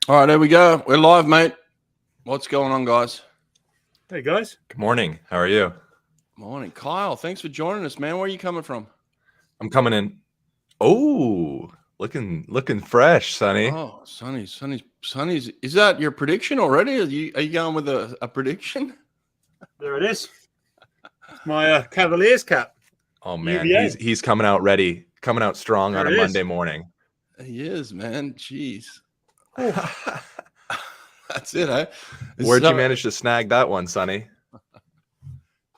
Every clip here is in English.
All right, there we go. We're live, mate. What's going on, guys? Hey guys. Good morning. How are you? Morning, Kyle. Thanks for joining us, man. Where are you coming from? I'm coming in. Oh, looking fresh, Sonny. Oh, Sonny's. Is that your prediction already? Are you going with a prediction? There it is. It's my Cavaliers cap. Oh man, UVA. he's coming out ready, coming out strong There on a it is. Monday morning. He is, man. Jeez, Where'd that's it, eh? you manage to snag that one, Sonny?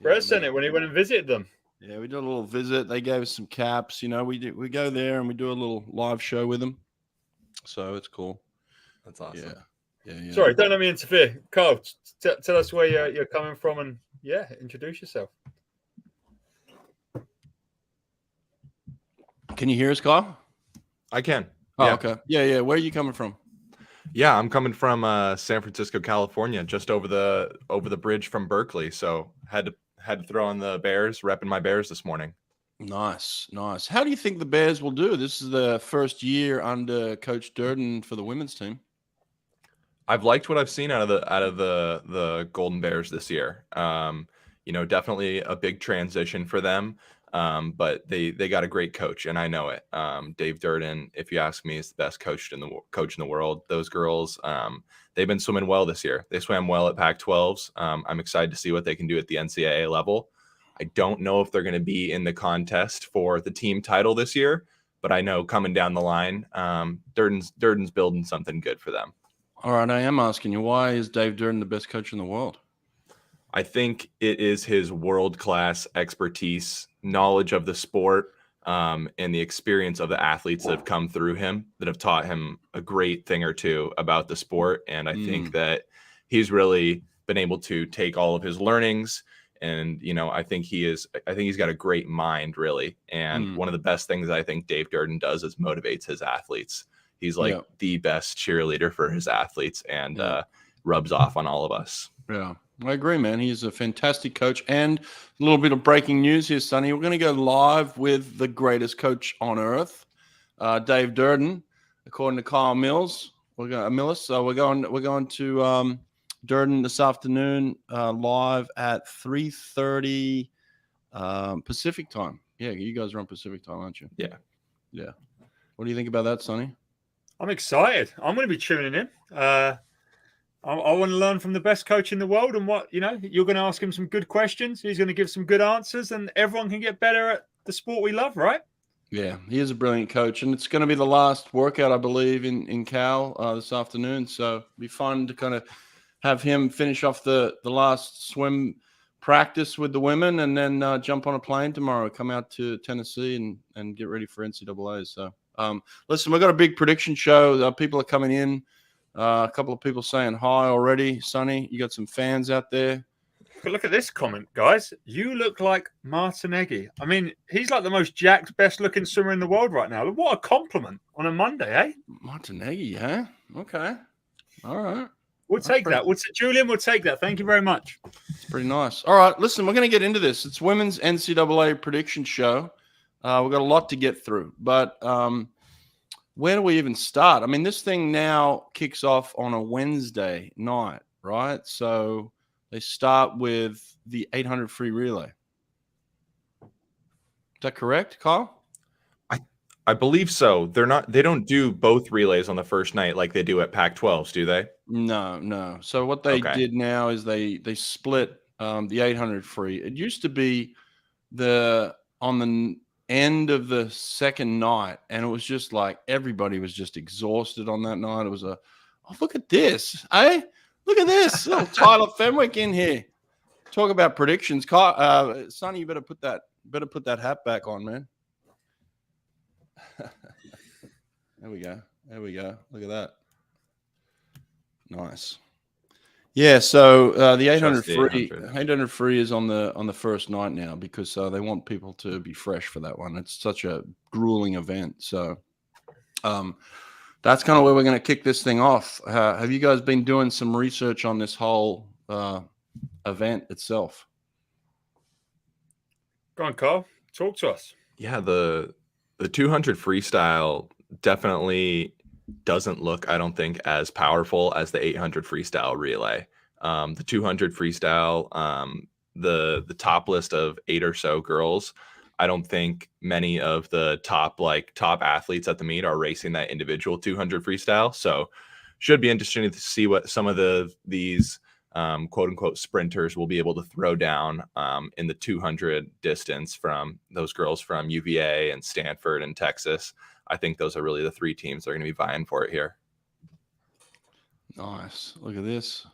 Brett sent it when he went and visited them. Yeah, we did a little visit. They gave us some caps. You know, we go there and we do a little live show with them. So it's cool. That's awesome. Yeah. Sorry, don't let me interfere. Carl, tell us where you're coming from and introduce yourself. Can you hear us, Kyle? I can. Oh, Yeah. okay. Yeah. Where are you coming from? Yeah, I'm coming from San Francisco, California, just over the bridge from Berkeley. So had to throw on the Bears, repping my Bears this morning. Nice. How do you think the Bears will do? This is the first year under Coach Durden for the women's team. I've liked what I've seen out of the Golden Bears this year. Definitely a big transition for them. But they got a great coach, and I know it. Dave Durden, if you ask me, is the best coach in the world. Those girls, they've been swimming well this year. They swam well at Pac-12s. I'm excited to see what they can do at the NCAA level. I don't know if they're going to be in the contest for the team title this year, but I know coming down the line, Durden's building something good for them. All right, I am asking you, why is Dave Durden the best coach in the world? I think it is his world-class expertise, knowledge of the sport, and the experience of the athletes that have come through him that have taught him a great thing or two about the sport. And I think that he's really been able to take all of his learnings. And, I think he's got a great mind, really. And one of the best things I think Dave Durden does is motivates his athletes. He's like the best cheerleader for his athletes and rubs off on all of us. Yeah, I agree, man. He's a fantastic coach. And a little bit of breaking news here, Sonny. We're going to go live with the greatest coach on earth, Dave Durden, according to Kyle Mills. We're going to Durden this afternoon, live at 3:30 Pacific time. Yeah, you guys are on Pacific time, aren't you? Yeah. What do you think about that, Sonny? I'm excited. I'm going to be tuning in. I want to learn from the best coach in the world, and you're going to ask him some good questions. He's going to give some good answers, and everyone can get better at the sport we love, right? Yeah, he is a brilliant coach, and it's going to be the last workout, I believe, in Cal this afternoon. So it'll be fun to kind of have him finish off the last swim practice with the women, and then jump on a plane tomorrow, come out to Tennessee, and get ready for NCAA. So, listen, we've got a big prediction show. People are coming in. A couple of people saying hi already. Sonny, you got some fans out there. But look at this comment, guys. You look like Martineggi. I mean, he's like the most jacked, best-looking swimmer in the world right now. What a compliment on a Monday, eh? Martineggi, huh? Okay. All right. We'll take that. Julian, we'll take that. Thank you very much. It's pretty nice. All right, listen, we're going to get into this. It's women's NCAA prediction show. We've got a lot to get through, but where do we even start? I mean, this thing now kicks off on a Wednesday night, right? So they start with the 800 free relay. Is that correct, Kyle? I believe so. They don't do both relays on the first night like they do at Pac-12s, do they? No. So what they did now is they split the 800 free. It used to be on the end of the second night, and it was just like everybody was just exhausted on that night. It was look at this, eh? Look at this, little Tyler Fenwick in here. Talk about predictions, Sonny. You better put that hat back on, man. There we go. Look at that. Nice. Yeah, so the 800 free is on the first night now because they want people to be fresh for that one. It's such a grueling event. So that's kind of where we're going to kick this thing off. Have you guys been doing some research on this whole event itself? Go on, Carl. Talk to us. Yeah, the 200 freestyle definitely doesn't look, I don't think, as powerful as the 800 freestyle relay. The 200 freestyle, the top list of 8 or so girls, I don't think many of the top athletes at the meet are racing that individual 200 freestyle. So should be interesting to see what some of these quote unquote sprinters will be able to throw down in the 200 distance from those girls from UVA and Stanford and Texas. I think those are really the 3 teams that are going to be vying for it here. Nice. Look at this.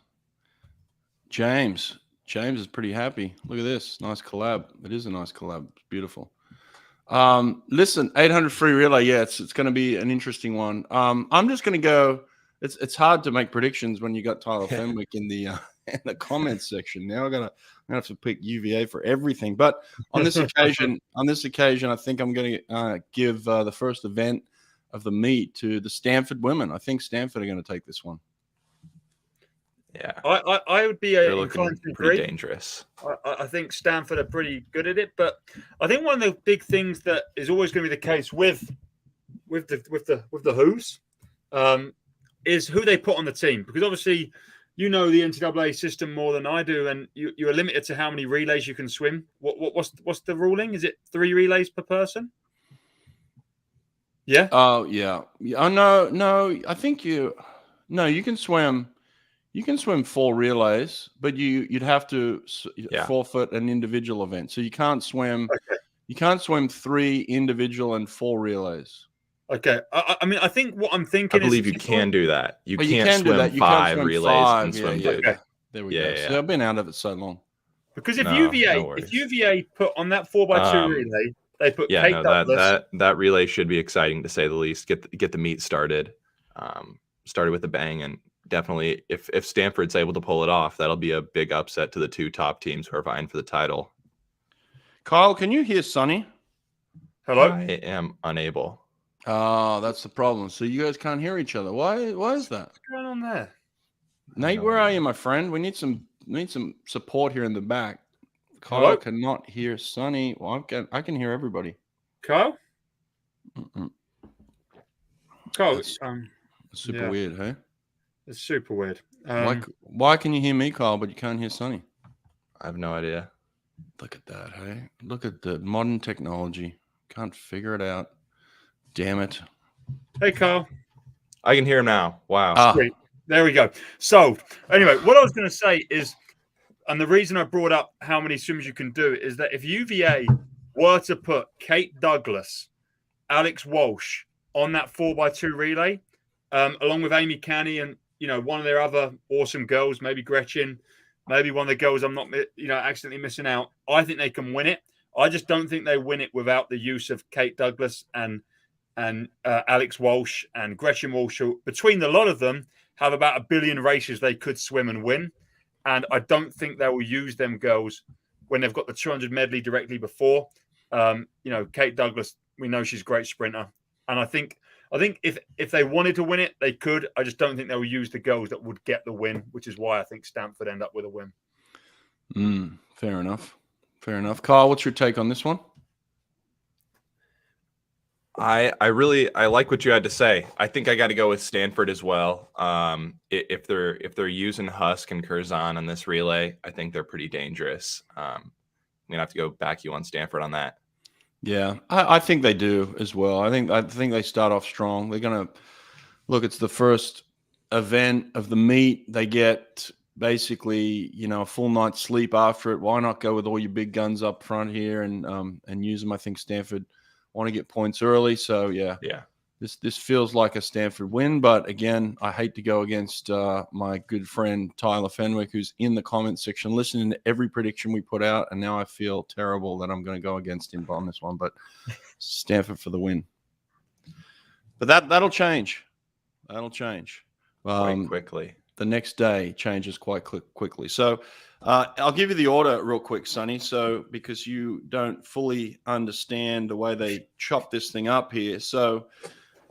James is pretty happy. Look at this. Nice collab. It is a nice collab. It's beautiful. Listen, 800 free relay. Yeah, it's going to be an interesting one. I'm just going to go. It's hard to make predictions when you got Tyler Fenwick in the comments section. Now I'm gonna have to pick UVA for everything. But on this occasion, I think I'm going to give the first event of the meet to the Stanford women. I think Stanford are going to take this one. Yeah, I would be inclined to agree. Pretty dangerous. I think Stanford are pretty good at it, but I think one of the big things that is always going to be the case with the Who's is who they put on the team, because obviously you know the NCAA system more than I do, and you are limited to how many relays you can swim. What's the ruling? Is it 3 relays per person? Yeah. Oh yeah. Oh no. I think you can swim. You can swim 4 relays, but you'd have to forfeit an individual event. So you can't swim. Okay. You can't swim 3 individual and 4 relays. Okay. I mean, I think what I'm thinking is, I believe you can do that. You can't swim 5 relays and swim 2. Okay. There we go. So I've been out of it so long. Because if UVA put on that 4x2 relay, they put Kate Douglas. That relay should be exciting to say the least. Get the meet started, with a bang, and definitely if Stanford's able to pull it off, that'll be a big upset to the 2 top teams who are vying for the title. Kyle, can you hear Sonny? Hello? I am unable. Oh, that's the problem. So you guys can't hear each other. Why is that? What's going on there? Nate, where are you, my friend? We need some support here in the back. Kyle cannot hear Sonny. Well, I can hear everybody. Kyle? Kyle, it's super weird, hey? It's super weird. Why can you hear me, Kyle, but you can't hear Sonny? I have no idea. Look at that, hey? Look at the modern technology. Can't figure it out. Damn it. Hey, Kyle. I can hear him now. Wow. Sweet. There we go. So, anyway, what I was going to say is, and the reason I brought up how many swims you can do is that if UVA were to put Kate Douglas, Alex Walsh on that 4x2 relay, along with Amy Canny and, one of their other awesome girls, maybe Gretchen, maybe one of the girls I'm not, accidentally missing out, I think they can win it. I just don't think they win it without the use of Kate Douglas and Alex Walsh and Gretchen Walsh, who, between the lot of them, have about 1 billion races they could swim and win. And I don't think they will use them girls when they've got the 200 medley directly before. Kate Douglas, we know she's a great sprinter. And I think if they wanted to win it, they could. I just don't think they will use the girls that would get the win, which is why I think Stanford end up with a win. Fair enough. Kyle, what's your take on this one? I like what you had to say. I think I got to go with Stanford as well. If they're using Husk and Curzon on this relay, I think they're pretty dangerous. I'm gonna have to go back you on Stanford on that. Yeah, I think they do as well. I think they start off strong. They're gonna look. It's the first event of the meet. They get basically a full night's sleep after it. Why not go with all your big guns up front here and use them? I think Stanford want to get points early. So yeah. This feels like a Stanford win, but again, I hate to go against my good friend Tyler Fenwick, who's in the comment section listening to every prediction we put out, and now I feel terrible that I'm going to go against him on this one. But Stanford for the win. But that'll change. Quite quickly. The next day changes quite quickly. So I'll give you the order real quick, Sonny. So because you don't fully understand the way they chop this thing up here, so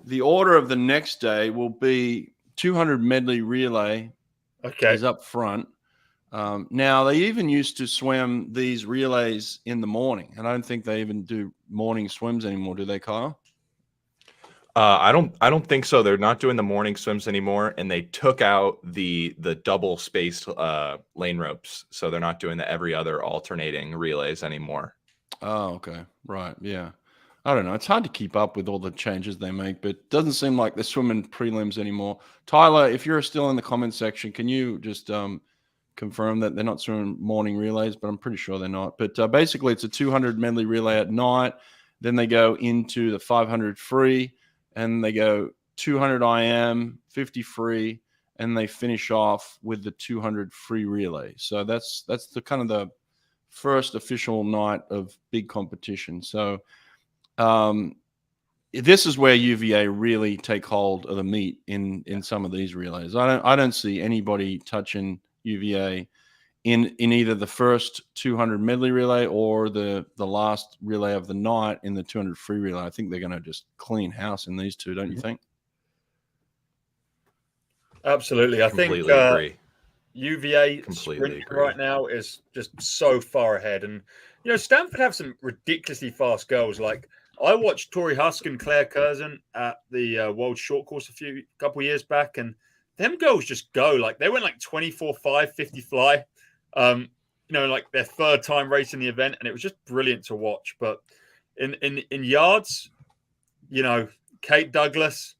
the order of the next day will be 200 medley relay. Okay, is up front. Now they even used to swim these relays in the morning, and I don't think they even do morning swims anymore. Do they, Kyle? I don't think so. They're not doing the morning swims anymore, and they took out the double spaced lane ropes, so they're not doing the every other alternating relays anymore. Oh, okay. Right. Yeah. I don't know. It's hard to keep up with all the changes they make, but it doesn't seem like they're swimming prelims anymore. Tyler, if you're still in the comment section, can you just confirm that they're not swimming morning relays? But I'm pretty sure they're not. But basically, it's a 200 medley relay at night. Then they go into the 500 free, and they go 200 IM, 50 free, and they finish off with the 200 free relay. So that's the kind of the first official night of big competition. So this is where UVA really take hold of the meat in some of these relays. I don't see anybody touching UVA in either the first 200 medley relay or the last relay of the night in the 200 free relay. I think they're going to just clean house in these two, don't you think? Absolutely. I think Agree. UVA Completely sprinting agree. right now is just so far ahead. And, Stanford have some ridiculously fast girls. Like, I watched Tori Husk and Claire Curzon at the World Short Course a couple years back, and them girls just go. Like, they went like 24.5, 50 fly, like their third time racing the event, and it was just brilliant to watch. But in yards, Kate Douglas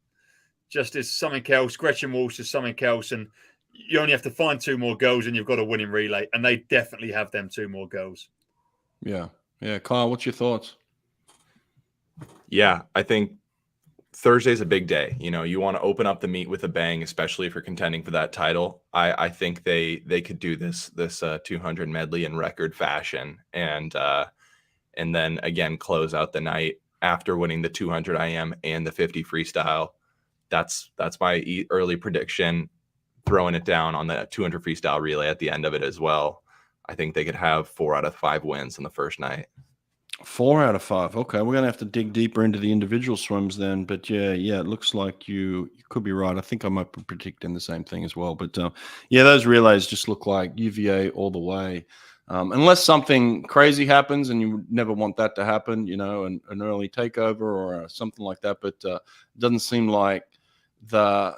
just is something else. Gretchen Walsh is something else, and you only have to find two more girls and you've got a winning relay, and they definitely have them two more girls. Yeah. Kyle, what's your thoughts? Yeah, I think Thursday's a big day. You want to open up the meet with a bang, especially if you're contending for that title. I think they could do this 200 medley in record fashion, and then again close out the night after winning the 200 IM and the 50 freestyle. That's my early prediction. Throwing it down on the 200 freestyle relay at the end of it as well. I think they could have 4 out of 5 wins on the first night. 4 out of 5. Okay, we're going to have to dig deeper into the individual swims then. But yeah, it looks like you could be right. I think I might be predicting the same thing as well. But those relays just look like UVA all the way. Unless something crazy happens, and you never want that to happen, an early takeover or something like that. But it doesn't seem like that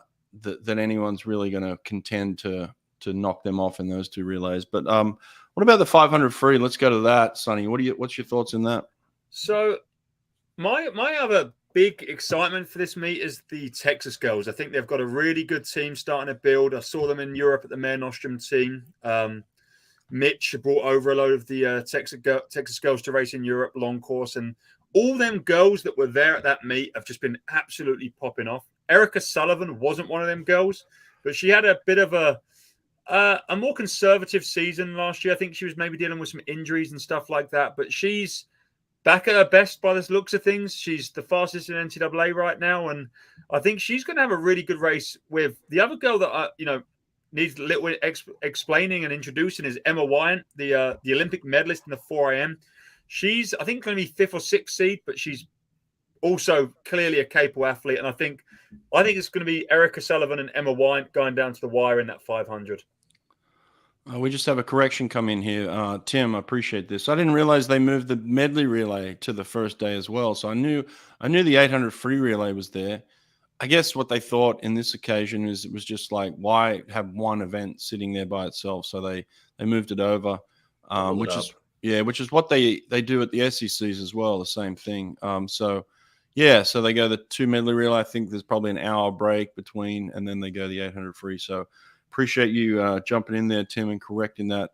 anyone's really going to contend to knock them off in those two relays. But what about the 500 free? Let's go to that, Sonny. What's your thoughts in that? So my other big excitement for this meet is the Texas girls. I think they've got a really good team starting to build. I saw them in Europe at the Mare Nostrum team. Mitch brought over a load of the Texas girls to race in Europe long course, and all them girls that were there at that meet have just been absolutely popping off. Erica Sullivan wasn't one of them girls, but she had a bit of a more conservative season last year. I think she was maybe dealing with some injuries and stuff like that, but she's back at her best by the looks of things. She's the fastest in NCAA right now, and I think she's going to have a really good race with the other girl that needs a little explaining and introducing is Emma Wyant, the Olympic medalist in the 4 AM. She's, I think, going to be 5th or 6th seed, but she's also clearly a capable athlete, and I think it's going to be Erica Sullivan and Emma Wyant going down to the wire in that 500. We just have a correction come in here. Tim, I appreciate this. I didn't realize they moved the medley relay to the first day as well. So I knew the 800 free relay was there. I guess what they thought in this occasion is it was just like, why have one event sitting there by itself? So they moved it over, which is what they do at the SECs as well. The same thing. So they go the 2 medley relay. I think there's probably an hour break between, and then they go the 800 free. So appreciate you jumping in there, Tim, and correcting that.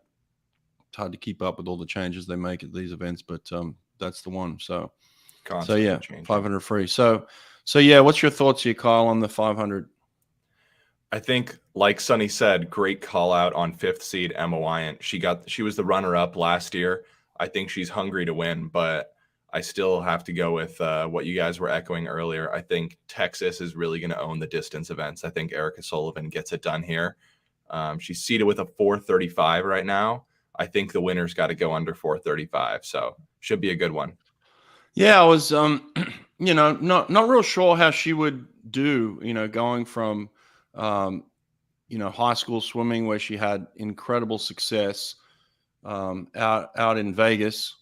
It's hard to keep up with all the changes they make at these events, but that's the one. So 500 free. So what's your thoughts here, Kyle, on the 500? I think, like Sonny said, great call out on 5th seed Emma Wyant. She was the runner up last year. I think she's hungry to win, but I still have to go with what you guys were echoing earlier. I think Texas is really going to own the distance events. I think Erica Sullivan gets it done here. She's seated with a 4:35 right now. I think the winner's got to go under 4:35, so should be a good one. Yeah, I was, not real sure how she would do, going from, high school swimming where she had incredible success out in Vegas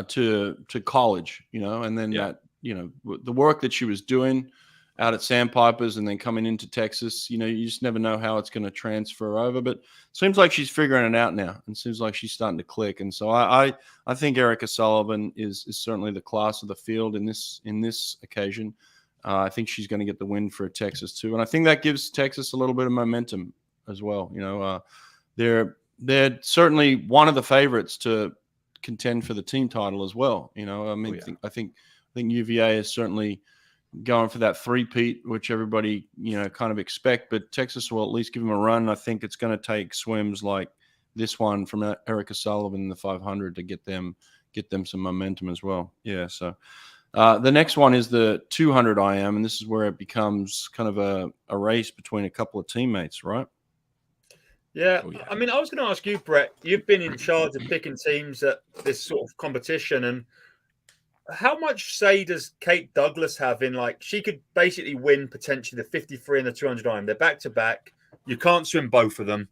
to college, and then the work that she was doing out at Sandpipers and then coming into Texas, you just never know how it's going to transfer over. But it seems like she's figuring it out now, and seems like she's starting to click. And so I think Erica Sullivan is certainly the class of the field in this occasion. I think she's going to get the win for Texas too, and I think that gives Texas a little bit of momentum as well. They're certainly one of the favorites to contend for the team title as well. I think UVA is certainly going for that three-peat, which everybody kind of expect, but Texas will at least give them a run. I think it's going to take swims like this one from Erica Sullivan in the 500 to get them some momentum as well. Yeah. So the next one is the 200 IM, and this is where it becomes kind of a race between a couple of teammates, right? Yeah. I mean, I was going to ask you, Brett, you've been in charge of picking teams at this sort of competition, and how much say does Kate Douglas have in, like, she could basically win potentially the 53 and the 200 IM. They're back to back. You can't swim both of them.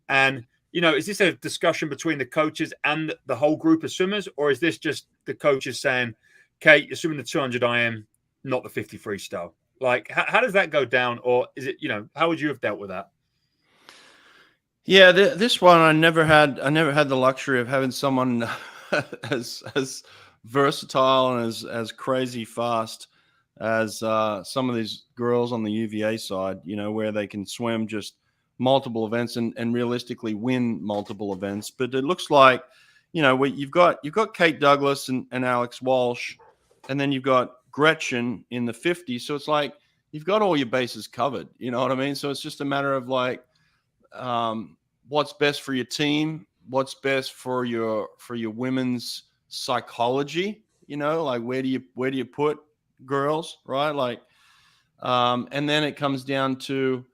And, is this a discussion between the coaches and the whole group of swimmers, or is this just the coaches saying, Kate, you're swimming the 200 IM, not the 50 freestyle? Like, how does that go down? Or is it, how would you have dealt with that? Yeah, this one I never had the luxury of having someone as versatile and as crazy fast as some of these girls on the UVA side, where they can swim just multiple events and realistically win multiple events. But it looks like, you've got Kate Douglas and Alex Walsh, and then you've got Gretchen in the 50. So it's like you've got all your bases covered. You know what I mean? So it's just a matter of like, what's best for your team, what's best for your women's psychology, like where do you put girls, right? Like, and then it comes down to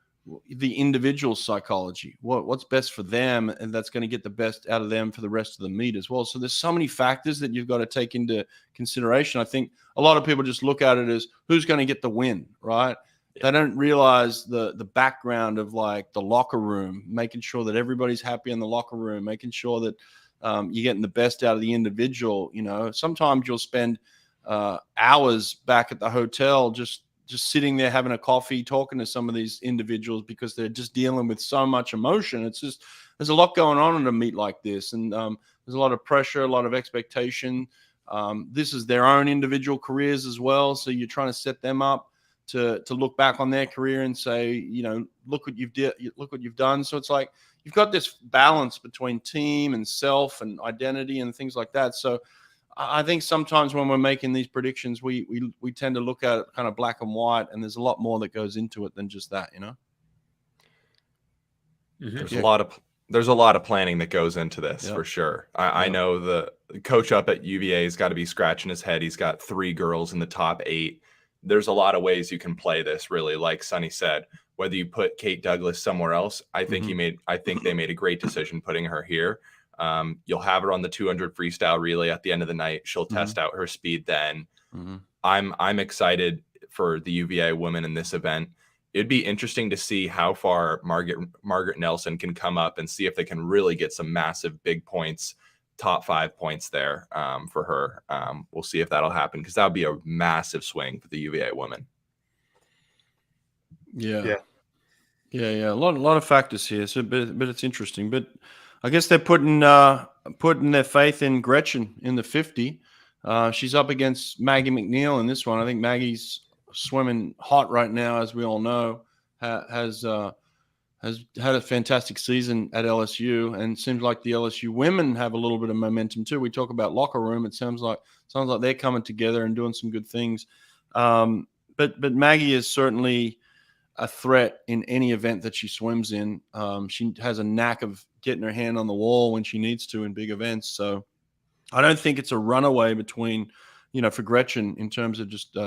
the individual psychology, what's best for them, and that's going to get the best out of them for the rest of the meet as well. So there's so many factors that you've got to take into consideration. I think a lot of people just look at it as who's going to get the win, right? They don't realize the background of like the locker room, making sure that everybody's happy in the locker room, making sure that you're getting the best out of the individual. Sometimes you'll spend hours back at the hotel just sitting there having a coffee, talking to some of these individuals because they're just dealing with so much emotion. It's just, there's a lot going on in a meet like this, and there's a lot of pressure, a lot of expectation. This is their own individual careers as well, so you're trying to set them up to look back on their career and say, look what you've done. So it's like you've got this balance between team and self and identity and things like that. So I think sometimes when we're making these predictions, we tend to look at it kind of black and white, and there's a lot more that goes into it than just that, Mm-hmm. There's a lot of planning that goes into this, for sure. I know the coach up at UVA has got to be scratching his head. He's got 3 girls in the top 8. There's a lot of ways you can play this, really. Like Sonny said, whether you put Kate Douglas somewhere else, I think they made a great decision putting her here. You'll have her on the 200 freestyle relay at the end of the night. She'll test out her speed then. I'm excited for the UVA women in this event. It'd be interesting to see how far Margaret Nelson can come up and see if they can really get some massive big points, top 5 points there for her. We'll see if that'll happen, because that would be a massive swing for the UVA women. Yeah. A lot of factors here. So, but it's interesting. But I guess they're putting their faith in Gretchen in the 50. She's up against Maggie McNeil in this one. I think Maggie's swimming hot right now, as we all know. Has had a fantastic season at LSU, and seems like the LSU women have a little bit of momentum too. We talk about locker room. It sounds like they're coming together and doing some good things. But Maggie is certainly a threat in any event that she swims in. She has a knack of getting her hand on the wall when she needs to in big events. So I don't think it's a runaway between, for Gretchen in terms of just,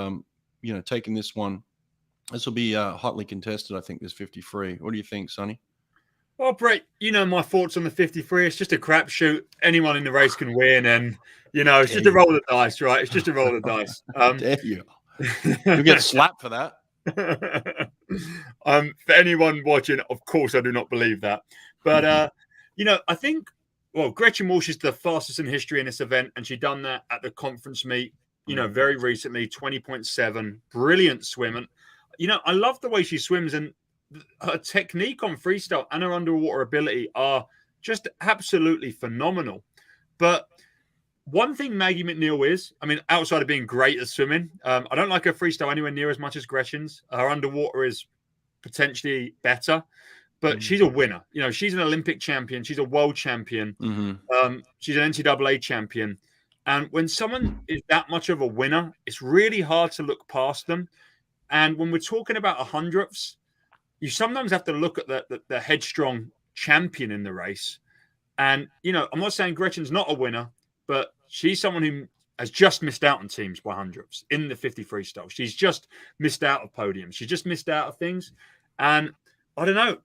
taking this one. This will be hotly contested, I think, this 53. What do you think, Sonny? Well, Brett, my thoughts on the 53. It's just a crapshoot. Anyone in the race can win, and it's just a roll of the dice, right? It's just a roll of the dice. Dare you? You get slapped for that. For anyone watching, of course, I do not believe that. But I think, Gretchen Walsh is the fastest in history in this event, and she done that at the conference meet. very recently, 20.7, brilliant swim. And, I love the way she swims, and her technique on freestyle and her underwater ability are just absolutely phenomenal. But one thing Maggie McNeil is, outside of being great at swimming, I don't like her freestyle anywhere near as much as Gretchen's. Her underwater is potentially better, but she's a winner. She's an Olympic champion. She's a world champion. She's an NCAA champion. And when someone is that much of a winner, it's really hard to look past them. And when we're talking about 100ths, you sometimes have to look at the headstrong champion in the race. And, I'm not saying Gretchen's not a winner, but she's someone who has just missed out on teams by 100ths in the 50 freestyle. She's just missed out of podiums. She's just missed out of things. And I don't know.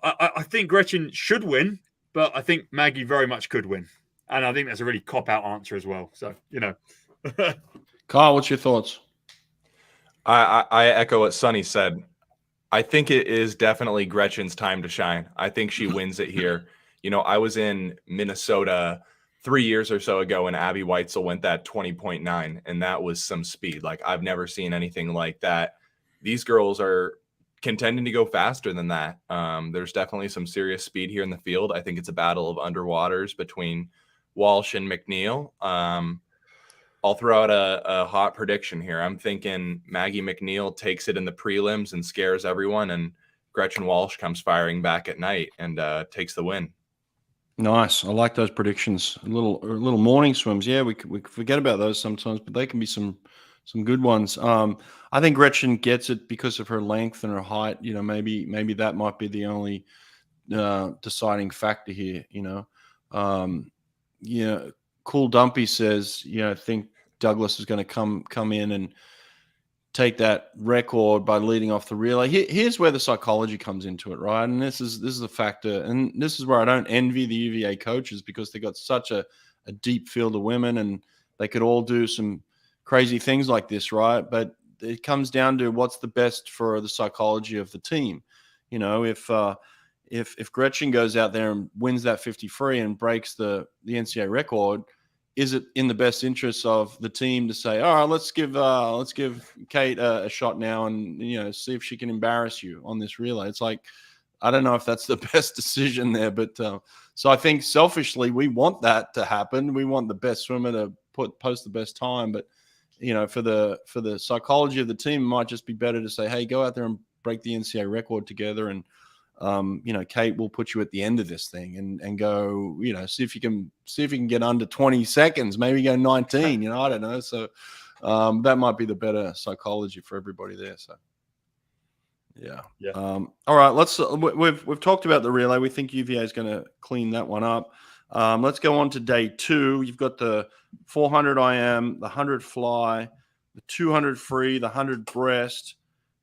I think Gretchen should win, but I think Maggie very much could win. And I think that's a really cop-out answer as well. So, Kyle, what's your thoughts? I echo what Sonny said. I think it is definitely Gretchen's time to shine. I think she wins it here. I was in Minnesota 3 years or so ago, and Abby Weitzel went that 20.9, and that was some speed. Like, I've never seen anything like that. These girls are contending to go faster than that. There's definitely some serious speed here in the field. I think it's a battle of underwaters between Walsh and McNeil. I'll throw out a hot prediction here. I'm thinking Maggie McNeil takes it in the prelims and scares everyone, and Gretchen Walsh comes firing back at night and takes the win. Nice. I like those predictions. A little morning swims. Yeah, we forget about those sometimes, but they can be some good ones. I think Gretchen gets it because of her length and her height. Maybe that might be the only deciding factor here. Cool Dumpy says, I think Douglas is going to come in and take that record by leading off the relay. Here's where the psychology comes into it, right? And this is a factor, and this is where I don't envy the UVA coaches, because they got such a deep field of women, and they could all do some crazy things like this, right? But it comes down to what's the best for the psychology of the team. If Gretchen goes out there and wins that 50 free and breaks the NCAA record, is it in the best interest of the team to say, all right, let's give Kate a shot now and see if she can embarrass you on this relay? It's like, I don't know if that's the best decision there, but so I think selfishly we want that to happen. We want the best swimmer to post the best time, but for the psychology of the team, it might just be better to say, hey, go out there and break the NCAA record together, and Kate will put you at the end of this thing and go, see if you can get under 20 seconds, maybe go 19, I don't know. So that might be the better psychology for everybody there. So yeah. All right, we've talked about the relay. We think UVA is going to clean that one up. Let's go on to day 2. You've got the 400 IM, the 100 fly, the 200 free, the 100 breast,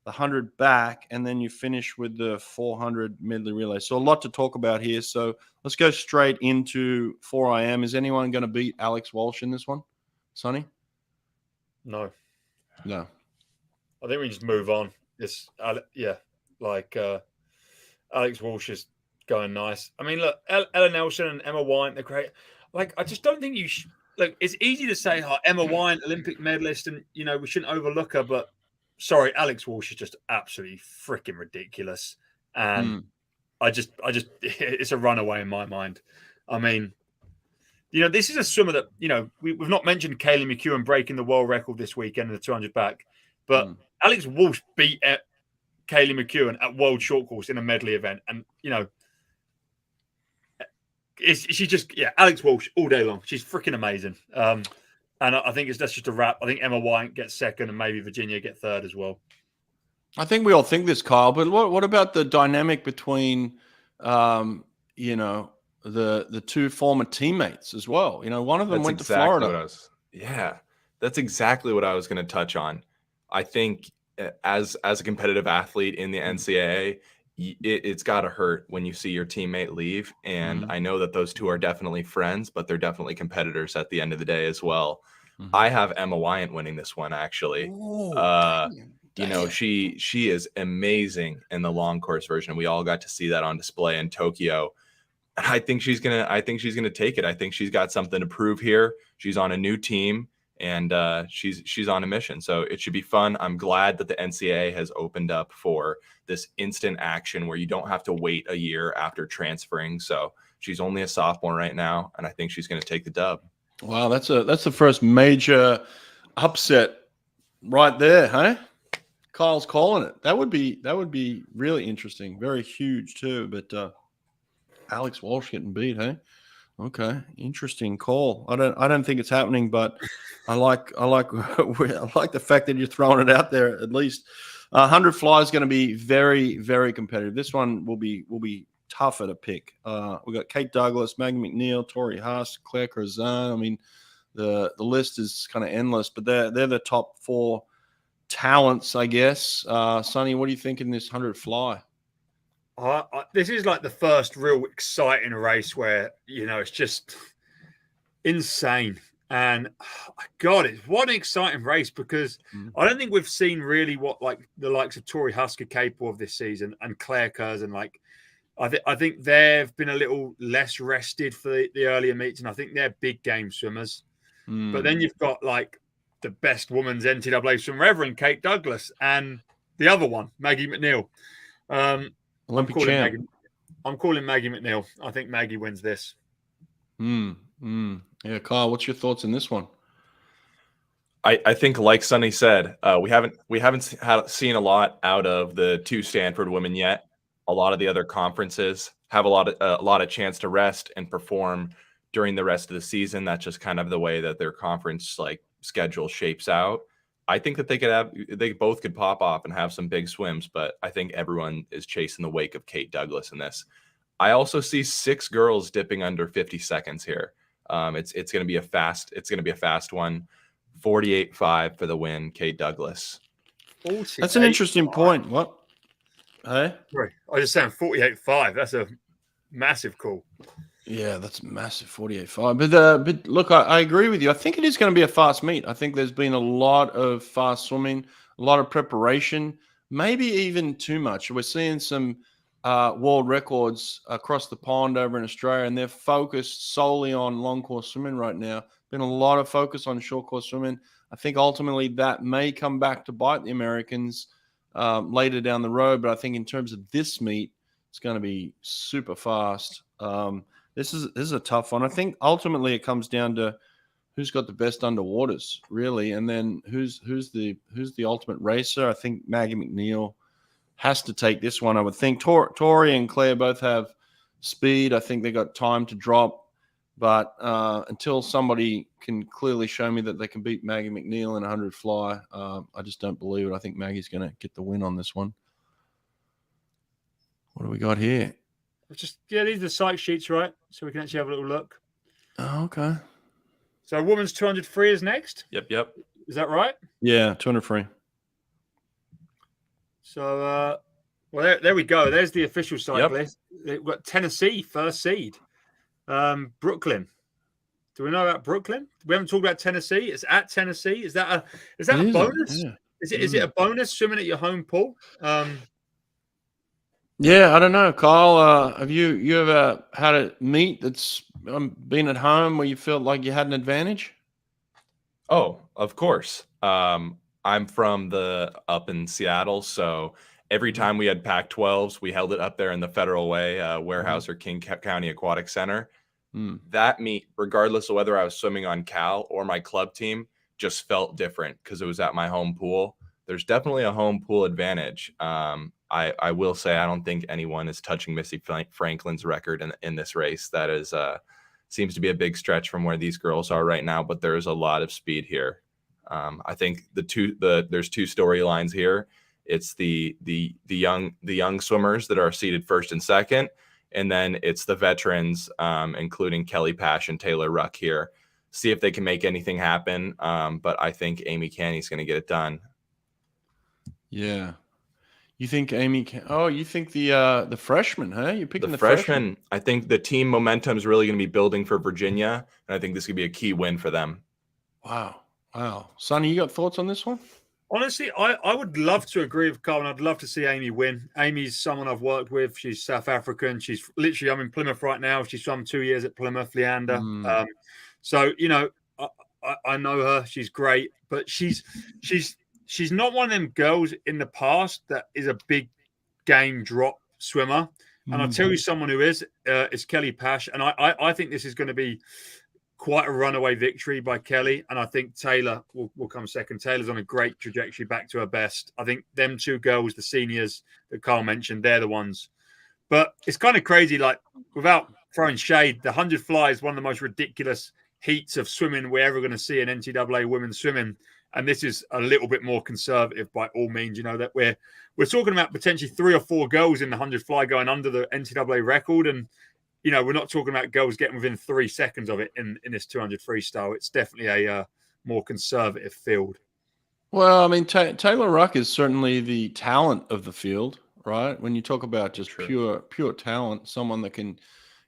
the 100 back, and then you finish with the 400 medley relay. So a lot to talk about here. So let's go straight into 4 IM. Is anyone going to beat Alex Walsh in this one, Sonny? No. I think we just move on. Alex Walsh is going nice. Look, Ella Nelson and Emma Wyant, they're great. I just don't think you look. It's easy to say, Emma Wyant, Olympic medalist, and we shouldn't overlook her, but sorry, Alex Walsh is just absolutely freaking ridiculous. And I just, it's a runaway in my mind. This is a swimmer that, we've not mentioned Kaylee McEwen breaking the world record this weekend in the 200 back, but Alex Walsh beat Kaylee McEwen at World Short Course in a medley event. And, she's just, Alex Walsh all day long. She's freaking amazing. And I think that's just a wrap. I think Emma Wyant gets second and maybe Virginia get third as well. I think we all think this, Kyle, but what about the dynamic between, the two former teammates as well? One of them went to Florida. That's exactly what I was going to touch on. I think as a competitive athlete in the NCAA, it's got to hurt when you see your teammate leave. And I know that those two are definitely friends, but they're definitely competitors at the end of the day as well. I have Emma Wyant winning this one, actually. She is amazing in the long course version. We all got to see that on display in Tokyo. And I think she's gonna take it. I think she's got something to prove here. She's on a new team. and she's on a mission. So it should be fun. I'm glad that the NCAA has opened up for this instant action where you don't have to wait a year after transferring. So she's only a sophomore right now, and I think she's going to take the dub. Wow, that's the first major upset right there, hey? Kyle's calling it. That would be really interesting. Very huge too. But Alex Walsh getting beat, hey? Okay, interesting call. I don't think it's happening, but I like I like the fact that you're throwing it out there. At least 100 fly is going to be very, very competitive. This one will be tougher to pick. We got Kate Douglas, Maggie McNeil, Tori Haas, Claire Curzon. I mean, the list is kind of endless, but they're the top 4 talents, I guess. Sonny, what do you think in this 100 fly? This is like the first real exciting race where, it's just insane. And God, it's what an exciting race, because I don't think we've seen really what like the likes of Tori Husker capable of this season, and Claire Curzon. Like, I think they've been a little less rested for the earlier meets, and I think they're big game swimmers. But then you've got like the best women's NCAA swimmer ever in Kate Douglas, and the other one, Maggie McNeil. Olympic champ. I'm calling Maggie McNeil. I think Maggie wins this. Yeah, Kyle, what's your thoughts on this one? I think, like Sonny said, we haven't seen a lot out of the 2 Stanford women yet. A lot of the other conferences have a lot of chance to rest and perform during the rest of the season. That's just kind of the way that their conference schedule shapes out. I think that they both could pop off and have some big swims, but I think everyone is chasing the wake of Kate Douglas in this. I also see 6 girls dipping under 50 seconds here. It's going to be a fast one. 48.5 for the win, Kate Douglas. That's an interesting point. What? Hey? Right. I was just saying 48.5. That's a massive call. Yeah, that's massive, 48.5. But look, I agree with you. I think it is going to be a fast meet. I think there's been a lot of fast swimming, a lot of preparation, maybe even too much. We're seeing some world records across the pond over in Australia, and they're focused solely on long course swimming right now. Been a lot of focus on short course swimming. I think ultimately that may come back to bite the Americans later down the road. But I think in terms of this meet, it's going to be super fast. This is a tough one. I think ultimately it comes down to who's got the best underwaters, really, and then who's the ultimate racer. I think Maggie McNeil has to take this one. I would think Tori and Claire both have speed. I think they got time to drop, but until somebody can clearly show me that they can beat Maggie McNeil in 100 fly, I just don't believe it. I think Maggie's going to get the win on this one. What do we got here? These are the site sheets, right? So we can actually have a little look. Oh, okay. So women's 200 free is next? Yep. Is that right? Yeah, 200 free. So, there we go. There's the official site list. We've got Tennessee, first seed. Brooklyn. Do we know about Brooklyn? We haven't talked about Tennessee. It's at Tennessee. Is that a bonus? Yeah. Is it a bonus swimming at your home pool? Yeah, I don't know, Kyle. Have you ever had a meet that's been at home where you felt like you had an advantage? Oh, of course. I'm from up in Seattle, so every time we had Pac-12s, we held it up there in the Federal Way, Weyerhaeuser King County Aquatic Center. That meet, regardless of whether I was swimming on Cal or my club team, just felt different because it was at my home pool. There's definitely a home pool advantage. I will say I don't think anyone is touching Missy Franklin's record in this race. That is seems to be a big stretch from where these girls are right now, but there is a lot of speed here. I think there's 2 storylines here. It's the young swimmers that are seeded first and second, and then it's the veterans, including Kelly Pash and Taylor Ruck here. See if they can make anything happen. But I think Amy Canny's going to get it done. Yeah. You think Amy can? Oh, you think the freshman, huh? You're picking the freshman. I think the team momentum is really going to be building for Virginia, and I think this could be a key win for them. Wow. Sonny, you got thoughts on this one? Honestly, I would love to agree with Carl, and I'd love to see Amy win. Amy's someone I've worked with. She's South African. She's I'm in Plymouth right now. She swam 2 years at Plymouth, Leander. So, I know her. She's great, but she's not one of them girls in the past that is a big game drop swimmer. And I'll tell you someone who is Kelly Pash. And I think this is going to be quite a runaway victory by Kelly. And I think Taylor will come second. Taylor's on a great trajectory back to her best. I think them two girls, the seniors that Carl mentioned, they're the ones. But it's kind of crazy, like, without throwing shade, the 100 fly is one of the most ridiculous heats of swimming we're ever going to see in NCAA women's swimming. And this is a little bit more conservative by all means. You know, that we're talking about potentially 3 or 4 girls in the 100 fly going under the NCAA record. And, you know, we're not talking about girls getting within 3 seconds of it in this 200 freestyle. It's definitely a more conservative field. Well, I mean, Taylor Ruck is certainly the talent of the field, right? When you talk about just pure talent, someone that can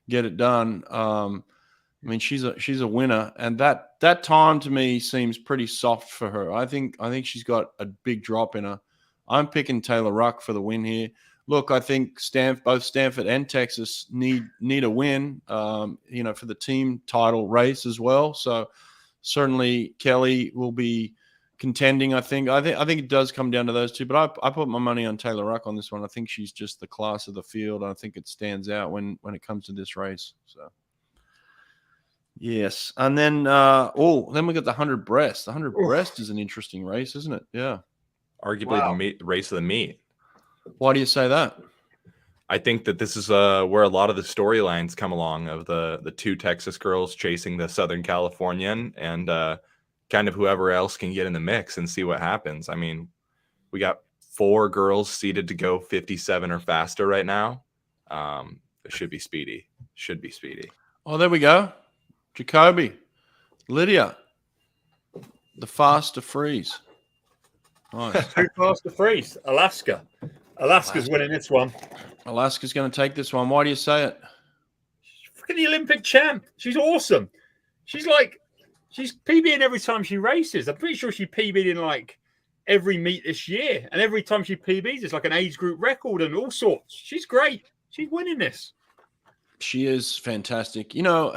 get it done. I mean, she's a winner, and that time to me seems pretty soft for her. I think she's got a big drop in her. I'm picking Taylor Ruck for the win here. Look, I think both Stanford and Texas need a win, you know, for the team title race as well. So certainly Kelly will be contending. I think it does come down to those two, but I put my money on Taylor Ruck on this one. I think she's just the class of the field. I think it stands out when it comes to this race. So. Yes, and then then we got the 100 breast. The 100 breast is an interesting race, isn't it? Yeah, arguably the race of the meet. Why do you say that? I think that this is where a lot of the storylines come along of the 2 Texas girls chasing the Southern Californian and kind of whoever else can get in the mix and see what happens. I mean, we got 4 girls seeded to go 57 or faster right now. It should be speedy. Oh, there we go. Jacoby, Lydia, the fast to freeze. Nice. Too fast to freeze. Alaska's winning this one. Alaska's going to take this one. Why do you say it? She's freaking the Olympic champ. She's awesome. She's PBing every time she races. I'm pretty sure she PB'd in like every meet this year. And every time she PBs, it's like an age group record and all sorts. She's great. She's winning this. She is fantastic. You know,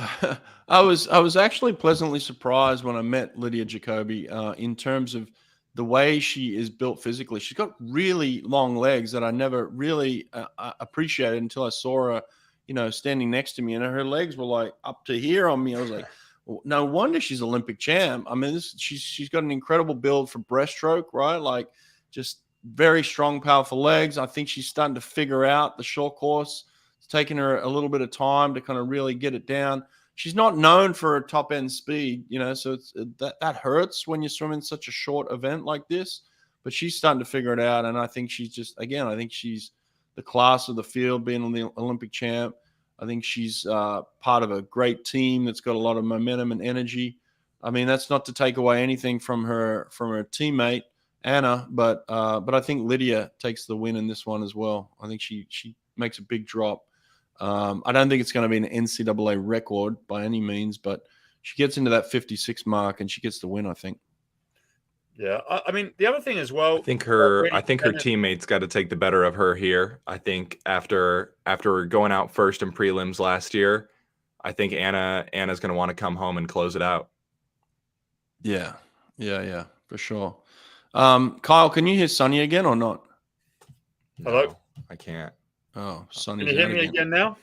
I was actually pleasantly surprised when I met Lydia Jacoby in terms of the way she is built physically. She's got really long legs that I never really appreciated until I saw her, you know, standing next to me, and her legs were like up to here on me. I was like, well, no wonder she's Olympic champ. I mean, she's got an incredible build for breaststroke, right? Like, just very strong, powerful legs. I think she's starting to figure out the short course. It's taken her a little bit of time to kind of really get it down. She's not known for her top end speed, you know, so it's that hurts when you swim in such a short event like this. But she's starting to figure it out, and I think she's I think she's the class of the field, being the Olympic champ. I think she's part of a great team that's got a lot of momentum and energy. I mean, that's not to take away anything from her teammate Anna, but I think Lydia takes the win in this one as well. I think she makes a big drop. I don't think it's going to be an NCAA record by any means, but she gets into that 56 mark and she gets the win, I think. Yeah, I mean, the other thing as well, I think her teammates got to take the better of her here. I think after going out first in prelims last year, I think Anna's going to want to come home and close it out. Yeah, for sure. Kyle, can you hear Sonny again or not? No, hello, I can't. Oh, Sonny's can you hear me again now?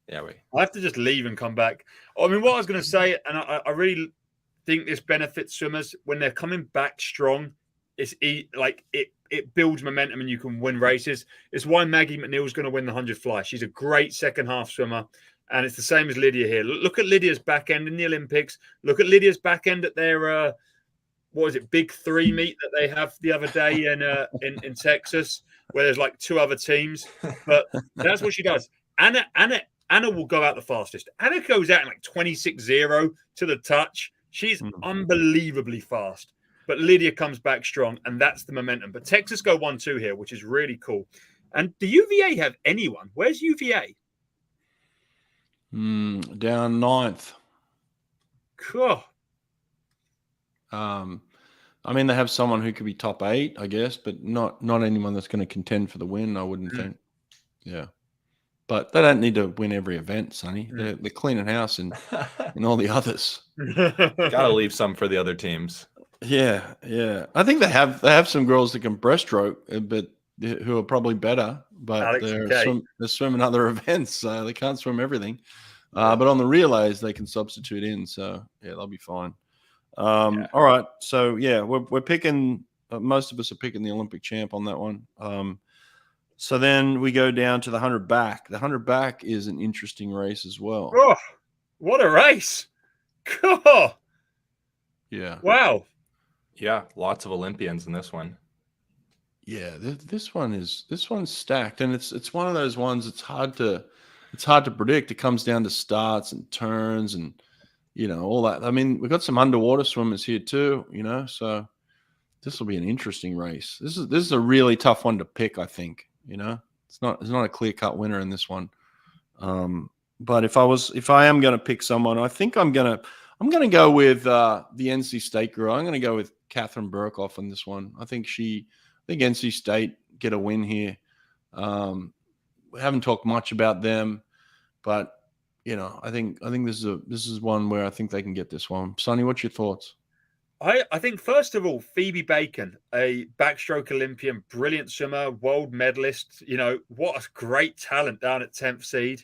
Yeah, wait. I have to just leave and come back. I mean, what I was going to say, and I really think this benefits swimmers when they're coming back strong. It builds momentum and you can win races. It's why Maggie McNeil's going to win the 100 fly. She's a great second half swimmer, and it's the same as Lydia here. Look at Lydia's back end in the Olympics. Look at Lydia's back end at their Big 3 meet that they have the other day in Texas, where there's like 2 other teams. But that's what she does. Anna will go out the fastest. Anna goes out in like 26.0 to the touch. She's unbelievably fast. But Lydia comes back strong, and that's the momentum. But Texas go 1-2 here, which is really cool. And do UVA have anyone? Where's UVA? Down 9th. Cool. I mean, they have someone who could be top 8, I guess, but not anyone that's going to contend for the win, I wouldn't think. Yeah. but they don't need to win every event, Sonny. Mm. They're cleaning house in all the others. Gotta leave some for the other teams. Yeah, yeah. I think they have some girls that can breaststroke, but who are probably better, but Alex and Kate. they're swimming other events, so they can't swim everything. But on the relays, they can substitute in, so yeah, they'll be fine. All right, so yeah, we're picking. Most of us are picking the Olympic champ on that one. So then we go down to the 100 back. The 100 back is an interesting race as well. Oh, what a race! God. Yeah. Wow. Yeah, lots of Olympians in this one. Yeah, this one's stacked, and it's one of those ones. It's hard to predict. It comes down to starts and turns, and all that. I mean, we've got some underwater swimmers here too. So this will be an interesting race. This is a really tough one to pick. I think. It's not a clear cut winner in this one. But if I am going to pick someone, I think I'm going to go with the NC State girl. I'm going to go with Catherine Burkhoff on this one. I think NC State get a win here. We haven't talked much about them, but I think this is one where I think they can get this one. Sonny, what's your thoughts? I think, first of all, Phoebe Bacon, a backstroke Olympian, brilliant swimmer, world medalist. What a great talent down at 10th seed.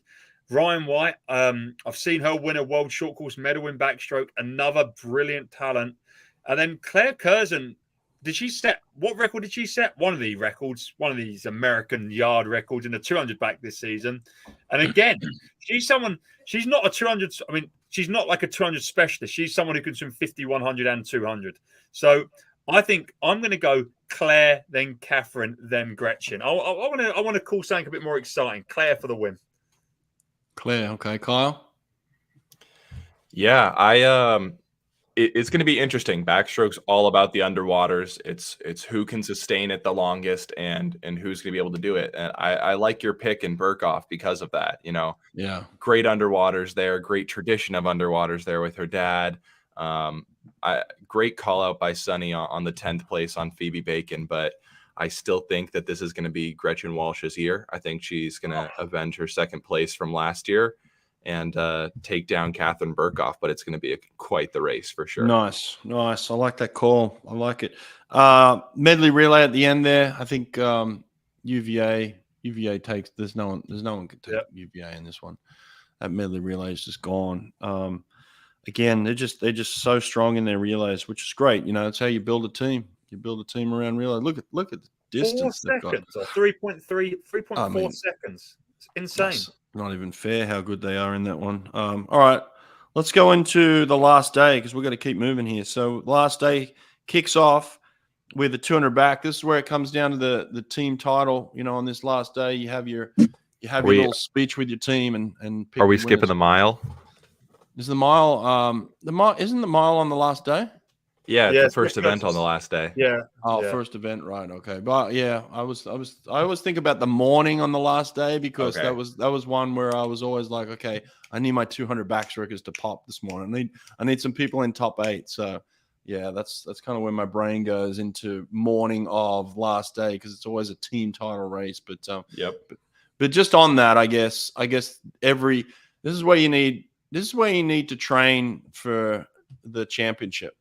Ryan White, I've seen her win a world short course medal in backstroke, another brilliant talent. And then Claire Curzon, what record did she set? One of the records, one of these American yard records in the 200 back this season. And again, she's not a 200. I mean, she's not like a 200 specialist. She's someone who can swim 50, 100, and 200. So I think I'm going to go Claire, then Catherine, then Gretchen. I want to call something a bit more exciting. Claire for the win. Claire, okay, Kyle. Yeah, it's going to be interesting. Backstroke's all about the underwaters. It's who can sustain it the longest and who's going to be able to do it. And I like your pick in Burkhoff because of that. Yeah, great underwaters there, great tradition of underwaters there with her dad. Great call out by Sunny on the 10th place on Phoebe Bacon, but I still think that this is going to be Gretchen Walsh's year. I think she's going to avenge her second place from last year and take down Catherine Burkhoff, but it's going to be quite the race for sure. Nice. I like that call. I like it. Medley relay at the end there. I think UVA takes. There's no one can take UVA in this one. That medley relay is just gone. Again, they're just so strong in their relays, which is great. It's how you build a team. You build a team around relay. Look at the distance. 4 seconds or 3.4 seconds. It's insane. That's not even fair how good they are in that one. All right, let's go into the last day because we're going to keep moving here. So last day kicks off with the 200 back. This is where it comes down to the team title. On this last day, you have your little speech with your team and pick are we the skipping winners. the mile? Is the mile isn't the mile on the last day? Yeah, it's the first event on the last day. Yeah. Oh, yeah. First event, right? Okay, but yeah, I always think about the morning on the last day because that was one where I was always like, okay, I need my 200 backstrokers to pop this morning. I need some people in top 8. So yeah, that's kind of where my brain goes into morning of last day because it's always a team title race. But but just on that, I guess this is where you need to train for the championship.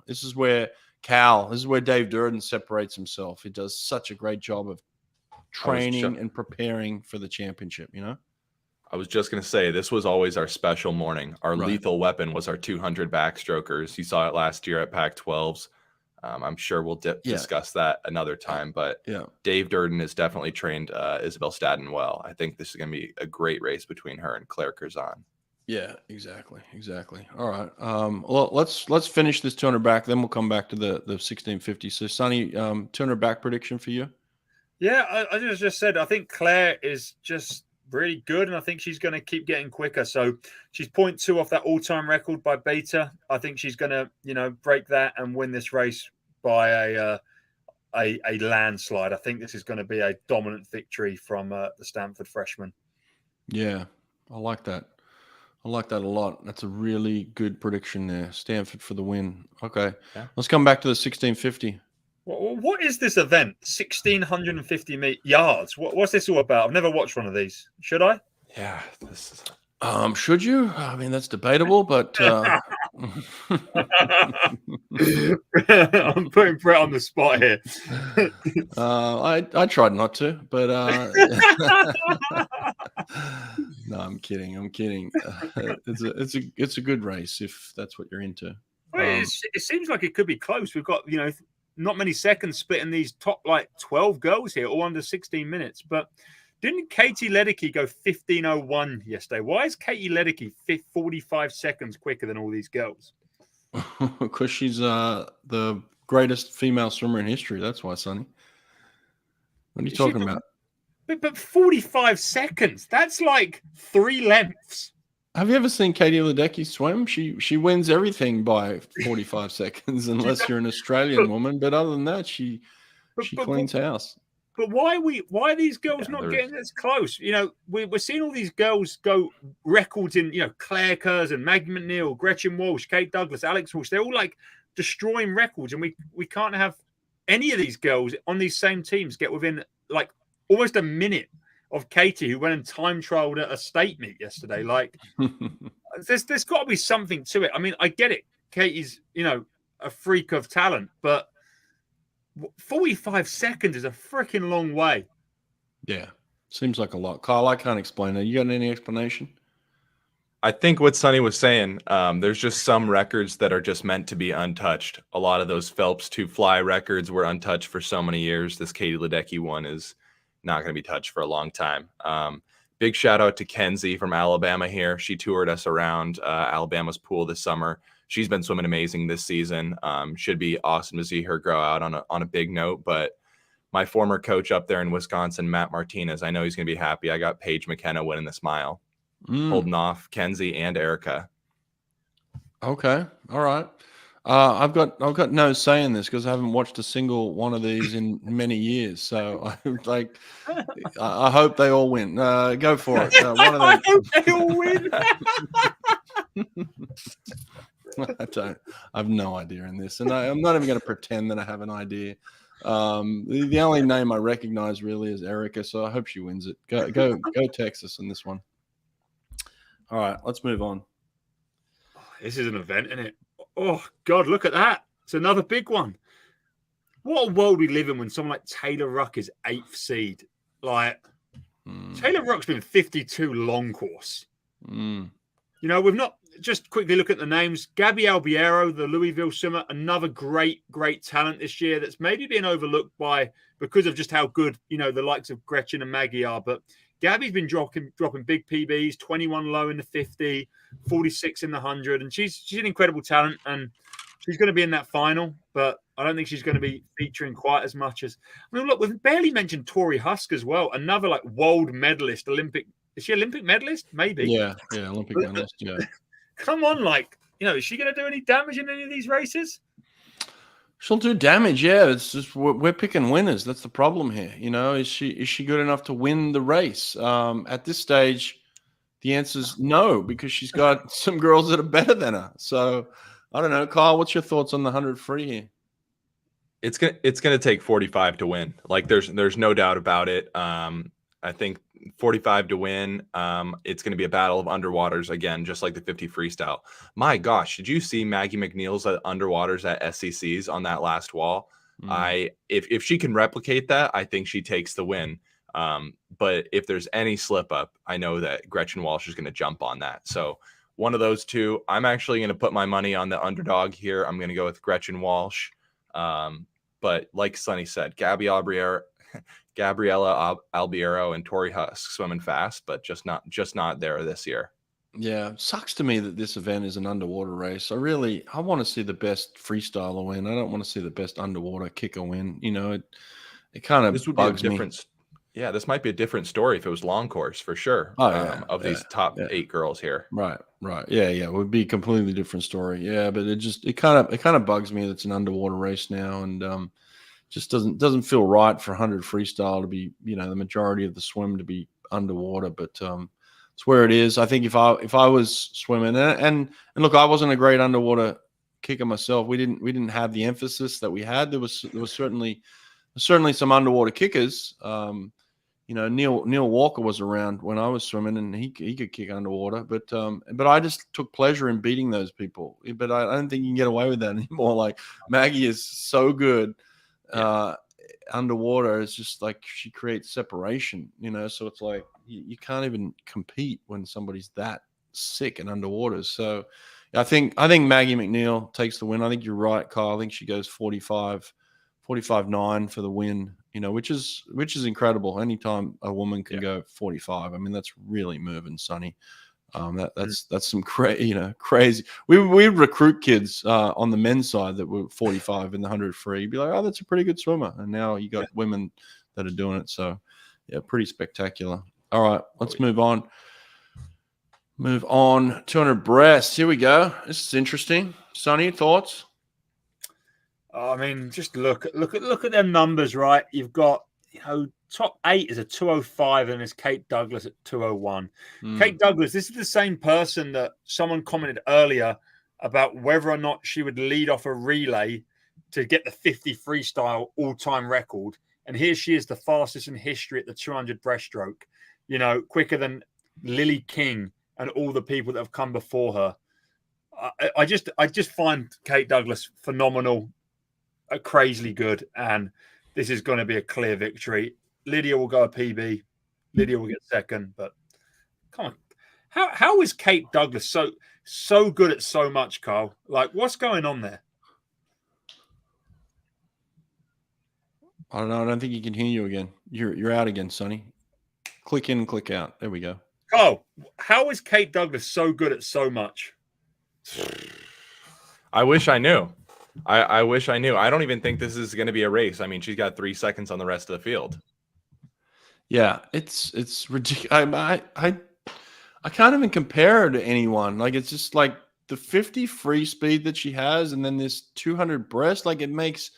This is where Dave Durden separates himself. He does such a great job of training and preparing for the championship, I was just going to say, this was always our special morning. Our lethal weapon was our 200 backstrokers. You saw it last year at Pac-12s. I'm sure we'll discuss that another time, but Dave Durden has definitely trained Isabel Stadden well. I think this is going to be a great race between her and Claire Curzon. Yeah, exactly. All right. Well, let's finish this 200 back, then we'll come back to the 1650. So, Sonny, 200 back prediction for you? Yeah, I just said I think Claire is just really good, and I think she's going to keep getting quicker. So she's 0.2 off that all-time record by Beta. I think she's going to, break that and win this race by a landslide. I think this is going to be a dominant victory from the Stanford freshman. Yeah, I like that. I like that a lot. That's a really good prediction there. Stanford for the win. Okay. Yeah. Let's come back to the 1650. What is this event? 1,650 yards. What's this all about? I've never watched one of these. Should I? Yeah, this is Should you? I mean, that's debatable, but I'm putting Brett on the spot here. I tried not to, but no, I'm kidding. I'm kidding. It's a good race if that's what you're into. Well, it seems like it could be close. We've got, not many seconds splitting these top 12 girls here, all under 16 minutes. But didn't Katie Ledecky go 15:01 yesterday? Why is Katie Ledecky 45 seconds quicker than all these girls? Because she's the greatest female swimmer in history. That's why, Sonny. What are you talking about? But 45 seconds, that's like 3 lengths. Have you ever seen Katie Ledecky swim? She wins everything by 45 seconds, unless you're an Australian woman. But other than that, she cleans house. But why are these girls not getting as close? We're seeing all these girls go records in, Claire Kurz and Maggie McNeil, Gretchen Walsh, Kate Douglas, Alex Walsh. They're all destroying records, and we can't have any of these girls on these same teams get within almost a minute of Katie, who went and time trialed at a state meet yesterday. There's got to be something to it. I mean, I get it. Katie's, a freak of talent, but 45 seconds is a freaking long way. Yeah, seems like a lot. Kyle, I can't explain it. You got any explanation? I think what Sonny was saying, there's just some records that are just meant to be untouched. A lot of those Phelps 2 fly records were untouched for so many years. This Katie Ledecky one is not going to be touched for a long time. Big shout out to Kenzie from Alabama here. She toured us around Alabama's pool this summer. She's been swimming amazing this season. Should be awesome to see her grow out on a big note. But my former coach up there in Wisconsin, Matt Martinez, I know he's going to be happy. I got Paige McKenna winning the smile, holding off Kenzie and Erica. Okay, all right. I've got no say in this because I haven't watched a single one of these in many years. So I hope they all win. Go for it. One of them. I hope they all win. I have no idea in this, and I'm not even going to pretend that I have an idea. The only name I recognize really is Erica, so I hope she wins it. Go Texas in this one. All right, let's move on. This is an event, isn't it? Oh, God, look at that. It's another big one. What a world we live in when someone like Taylor Ruck is 8th seed. Taylor Ruck's been 52 long course. We've not, just quickly look at the names. Gabby Albiero, the Louisville swimmer, another great talent this year that's maybe being overlooked because of just how good, the likes of Gretchen and Maggie are. But Gabby's been dropping big PBs, 21 low in the 50, 46 in the 100, and she's an incredible talent, and she's going to be in that final, but I don't think she's going to be featuring quite as much as. I mean, look, we've barely mentioned Tori Husk as well, another world medalist, Olympic. Is she Olympic medalist? Maybe. Yeah, Olympic medalist. Yeah. Come on, is she going to do any damage in any of these races? She'll do damage, yeah. It's just we're picking winners. That's the problem here. Is she good enough to win the race? At this stage, the answer is no, because she's got some girls that are better than her. So I don't know, Kyle. What's your thoughts on the 100 free here? It's gonna take 45 to win. There's no doubt about it. I think 45 to win. It's going to be a battle of underwaters again, just like the 50 freestyle. My gosh, did you see Maggie McNeil's underwaters at SCC's on that last wall? If she can replicate that, I think she takes the win. But if there's any slip up, I know that Gretchen Walsh is going to jump on that. So one of those two. I'm actually going to put my money on the underdog here. I'm going to go with Gretchen Walsh. But like Sonny said, Gabriella Albiero and Tori Husk swimming fast, but just not there this year. Yeah, sucks to me that this event is an underwater race. I want to see the best freestyler win. I don't want to see the best underwater kicker win. It kind of bugs me. Yeah, this might be a different story if it was long course for sure. These top 8 girls here. Right. Yeah, it would be a completely different story. Yeah, but it kind of bugs me that it's an underwater race now, and just doesn't feel right for 100 freestyle to be, the majority of the swim to be underwater. But it's where it is. I think if I was swimming, and look, I wasn't a great underwater kicker myself. We didn't have the emphasis that we had. There was certainly some underwater kickers. Neil Walker was around when I was swimming, and he could kick underwater. But I just took pleasure in beating those people. But I don't think you can get away with that anymore. Like Maggie is so good underwater. It's just like she creates separation, So it's like you can't even compete when somebody's that sick and underwater. So I think Maggie McNeil takes the win. I think you're right, Kyle. I think she goes 45-9 for the win, which is incredible. Anytime a woman can go 45, I mean, that's really moving, Sonny. That's some crazy. We recruit kids on the men's side that were 45 in the 100 free. You'd be like, oh, that's a pretty good swimmer. And now you got women that are doing it. So yeah, pretty spectacular. All right, let's move on. 200 breasts. Here we go. This is interesting. Sonny, thoughts? I mean, just look at them numbers, right? You've got, top 8 is a 205 and there's Kate Douglas at 201. Kate Douglas, this is the same person that someone commented earlier about whether or not she would lead off a relay to get the 50 freestyle all-time record. And here she is, the fastest in history at the 200 breaststroke, quicker than Lily King and all the people that have come before her. I just find Kate Douglas phenomenal, crazily good, and this is going to be a clear victory. Lydia will go a PB. Lydia will get second, but come on. How is Kate Douglas so good at so much, Carl? Like, what's going on there? I don't know. I don't think you can hear you again. You're out again, Sonny. Click in and click out. There we go. Carl, how is Kate Douglas so good at so much? I wish I knew. I wish I knew. I don't even think this is going to be a race. I mean, she's got 3 seconds on the rest of the field. Yeah, it's ridiculous. I can't even compare her to anyone. Like, it's just like the 50 free speed that she has, and then this 200 breast. Like, it makes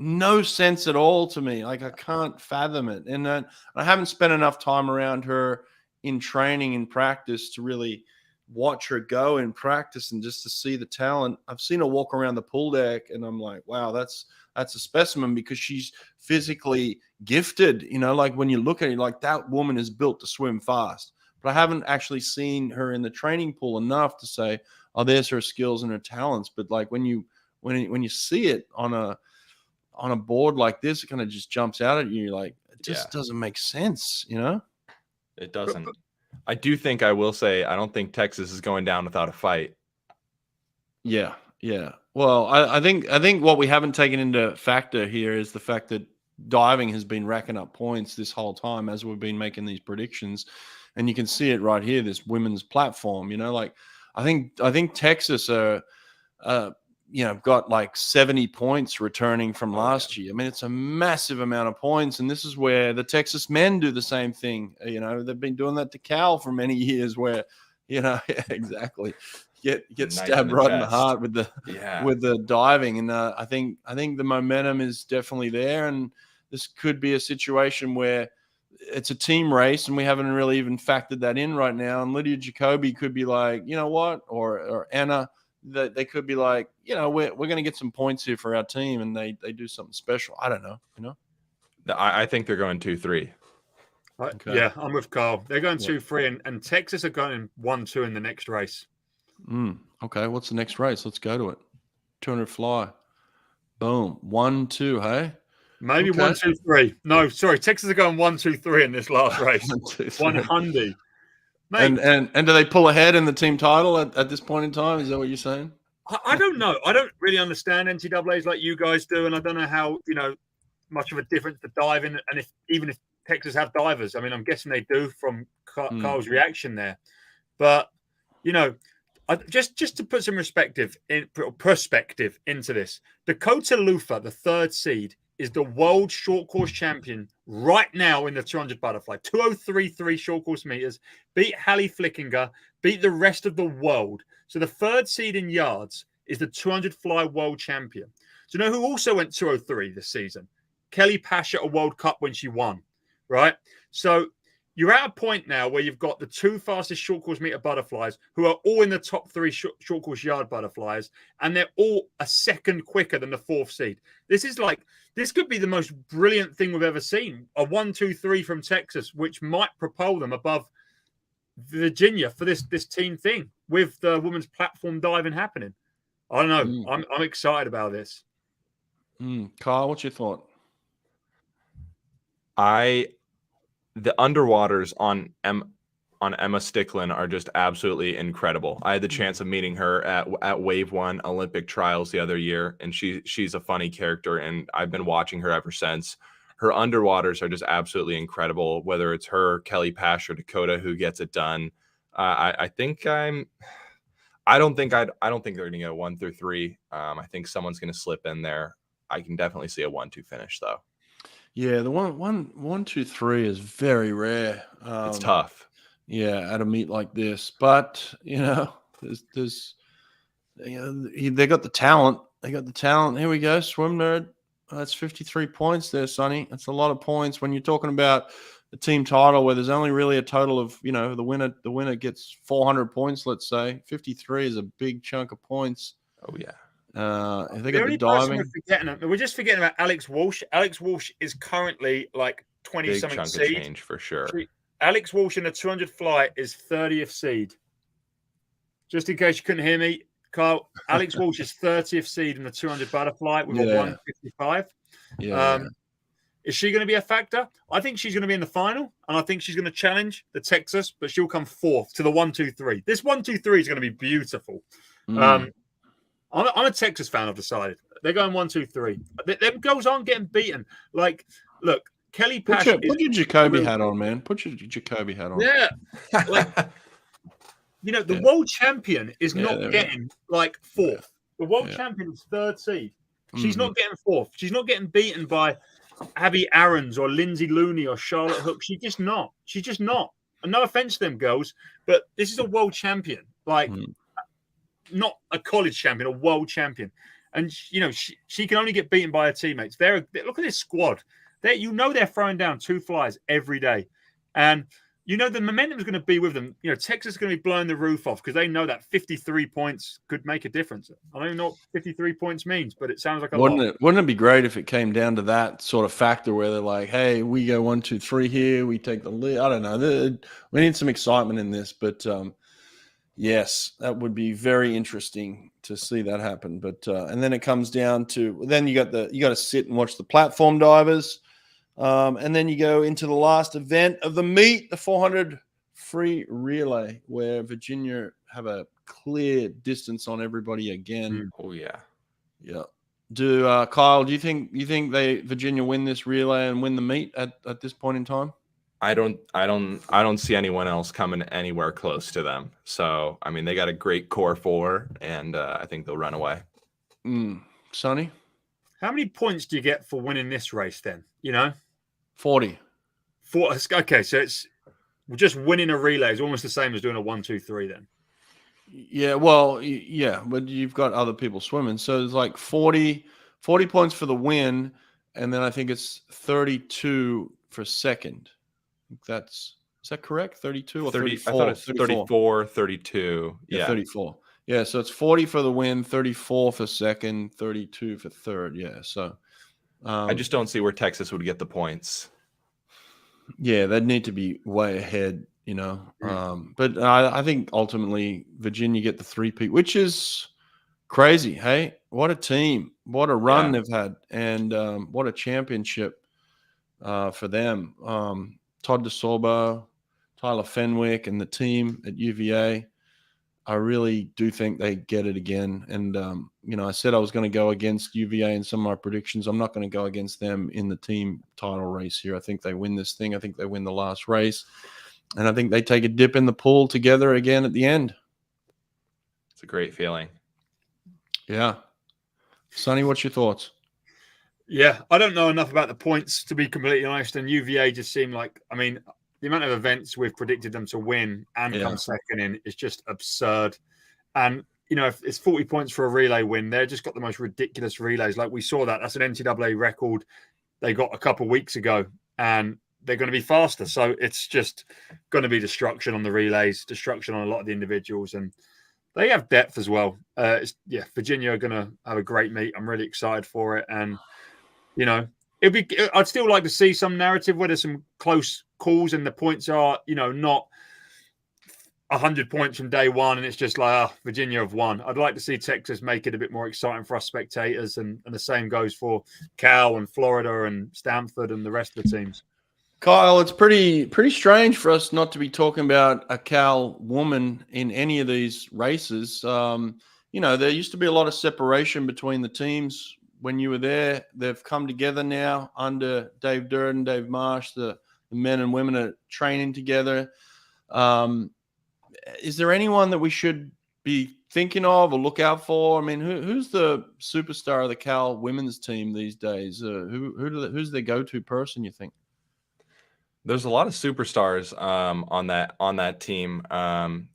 no sense at all to me. Like, I can't fathom it. And I haven't spent enough time around her in training and practice to really watch her go in practice and just to see the talent. I've seen her walk around the pool deck, and I'm like, wow, that's a specimen, because she's physically gifted. Like, when you look at it, like, that woman is built to swim fast. But I haven't actually seen her in the training pool enough to say, oh, there's her skills and her talents. But like, when you see it on a board like this, it kind of just jumps out at you. You're like, it just doesn't make sense, It doesn't. I do think, I will say, I don't think Texas is going down without a fight. Yeah. Well, I think what we haven't taken into factor here is the fact that diving has been racking up points this whole time as we've been making these predictions, and you can see it right here. This women's platform, like, I think Texas are, got like 70 points returning from last year. I mean, it's a massive amount of points, and this is where the Texas men do the same thing. They've been doing that to Cal for many years, where, exactly, get stabbed right in the heart with the diving. And I think the momentum is definitely there, and this could be a situation where it's a team race, and we haven't really even factored that in right now. And Lydia Jacoby could be like, you know what, or Anna. That they could be like, we're going to get some points here for our team, and they do something special. I don't know, I think they're going 2-3. Okay. Yeah, I'm with Carl. They're going 2-3, and Texas are going 1-2 in the next race. Okay, what's the next race? Let's go to it. 200 fly. Boom. 1-2, hey? Maybe 1-2-3. No, sorry. Texas are going 1-2-3 in this last race. 100. And do they pull ahead in the team title at this point in time? Is that what you're saying? I don't know. I don't really understand NCAAs like you guys do, and I don't know how much of a difference the diving, and even if Texas have divers. I mean, I'm guessing they do from Carl's reaction there. But just to put some perspective into this, Dakota Lufa, the 3rd seed, is the world short course champion right now in the 200 butterfly. 2:03.3 short course meters. Beat Hallie Flickinger. Beat the rest of the world. So the 3rd seed in yards is the 200 fly world champion. Do you know who also went 2:03 this season? Kelly Pasha, a World Cup when she won. Right? So, you're at a point now where you've got the 2 fastest short course meter butterflies who are all in the top 3 short course yard butterflies, and they're all a second quicker than the 4th seed. This could be the most brilliant thing we've ever seen. A 1-2-3 from Texas, which might propel them above Virginia for this team thing with the women's platform diving happening. I don't know. I'm excited about this. Kyle, what's your thought? The underwaters on Emma Sticklin are just absolutely incredible. I had the chance of meeting her at Wave 1 Olympic trials the other year, and she's a funny character, and I've been watching her ever since. Her underwaters are just absolutely incredible, whether it's her, Kelly Pash, or Dakota who gets it done. I don't think they're going to get a 1 through 3. I think someone's going to slip in there. I can definitely see a 1-2 finish though. Yeah, the 1, 2, 3 is very rare. It's tough. Yeah, at a meet like this, but there's they got the talent. They got the talent. Here we go, swim nerd. That's 53 points there, Sonny. That's a lot of points when you're talking about the team title where there's only really a total of, the winner gets 400 points, let's say. 53 is a big chunk of points. Oh, yeah. They got the diving. We're just forgetting about Alex Walsh. Alex Walsh is currently like 20-something chunk seed. Of change for sure. Alex Walsh in the 200 fly is 30th seed. Just in case you couldn't hear me, Kyle, Alex Walsh is 30th seed in the 200 butterfly with a 155. Yeah. Is she going to be a factor? I think she's going to be in the final, and I think she's going to challenge the Texas, but she'll come 4th to the 1-2-3. This 1-2-3 is going to be beautiful. I'm a Texas fan, I've decided. They're going 1-2-3. Them girls aren't getting beaten. Like, look, Kelly Pash. Put your Jacoby hat on, man. Put your Jacoby hat on. Yeah. The world champion is not getting like 4th. The world champion is 3rd seed. She's not getting 4th. She's not getting beaten by Abby Aarons or Lindsay Looney or Charlotte Hook. She's just not. And no offense to them girls, but this is a world champion. Not a college champion, a world champion. And she can only get beaten by her teammates. Look at this squad. They're throwing down 2 flies every day. And the momentum is going to be with them. Texas is going to be blowing the roof off because they know that 53 points could make a difference. I don't even know what 53 points means, but it sounds like a lot. Wouldn't it be great if it came down to that sort of factor where they're like, hey, we go 1, 2, 3 here. We take the lead. I don't know. We need some excitement in this, but yes, that would be very interesting to see that happen. But and then it comes down to you got to sit and watch the platform divers. And then you go into the last event of the meet, the 400 free relay, where Virginia have a clear distance on everybody again. Oh yeah. Kyle, do you think Virginia win this relay and win the meet at this point in time? I don't see anyone else coming anywhere close to them. So I mean, they got a great core 4, and I think they'll run away. Sonny, how many points do you get for winning this race? Then 40. Okay, so it's just winning a relay is almost the same as doing a 1-2-3 then. Yeah, well, yeah, but you've got other people swimming. So it's like 40 points for the win, and then I think it's 32 for second. Is that correct? 32 or 34? I thought it's 34, 32. Yeah, 34. Yeah, so it's 40 for the win, 34 for second, 32 for third. Yeah, so I just don't see where Texas would get the points. Yeah, they'd need to be way ahead, But I think ultimately Virginia get the 3-peat, which is crazy. Hey, what a team. What a run they've had. And what a championship for them. Todd DeSorbo, Tyler Fenwick, and the team at UVA. I really do think they get it again. And, I said I was going to go against UVA in some of my predictions. I'm not going to go against them in the team title race here. I think they win this thing. I think they win the last race. And I think they take a dip in the pool together again at the end. It's a great feeling. Yeah. Sonny, what's your thoughts? Yeah, I don't know enough about the points, to be completely honest. And UVA just seemed like, the amount of events we've predicted them to win and come second in is just absurd. And, if it's 40 points for a relay win, they've just got the most ridiculous relays. Like we saw that's an NCAA record they got a couple of weeks ago. And they're going to be faster. So it's just going to be destruction on the relays, destruction on a lot of the individuals, and they have depth as well. Virginia are going to have a great meet. I'm really excited for it, and I'd still like to see some narrative where there's some close calls and the points are, not 100 points from day one, and it's just like, Virginia have won. I'd like to see Texas make it a bit more exciting for us spectators, and the same goes for Cal and Florida and Stanford and the rest of the teams. Kyle, it's pretty strange for us not to be talking about a Cal woman in any of these races. There used to be a lot of separation between the teams when you were there. They've come together now under Dave Durden, Dave Marsh. The men and women are training together. Is there anyone that we should be thinking of or look out for? I mean, who's the superstar of the Cal women's team these days? Who's their go-to person, you think? There's a lot of superstars on that team.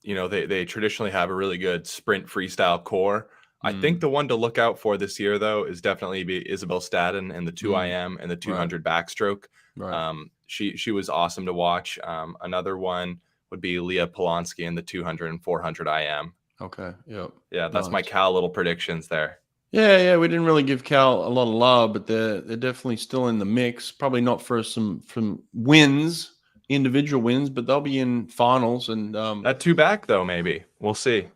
They traditionally have a really good sprint freestyle core. I think the one to look out for this year, though, is definitely Isabel Staden in the 2IM and the 200 backstroke. Right. She was awesome to watch. Another one would be Leah Polonsky in the 200 and 400 IM. Okay. Yep. Yeah, that's my Cal little predictions there. Yeah. We didn't really give Cal a lot of love, but they're definitely still in the mix. Probably not for some wins, individual wins, but they'll be in finals. And that 2-back though, maybe we'll see.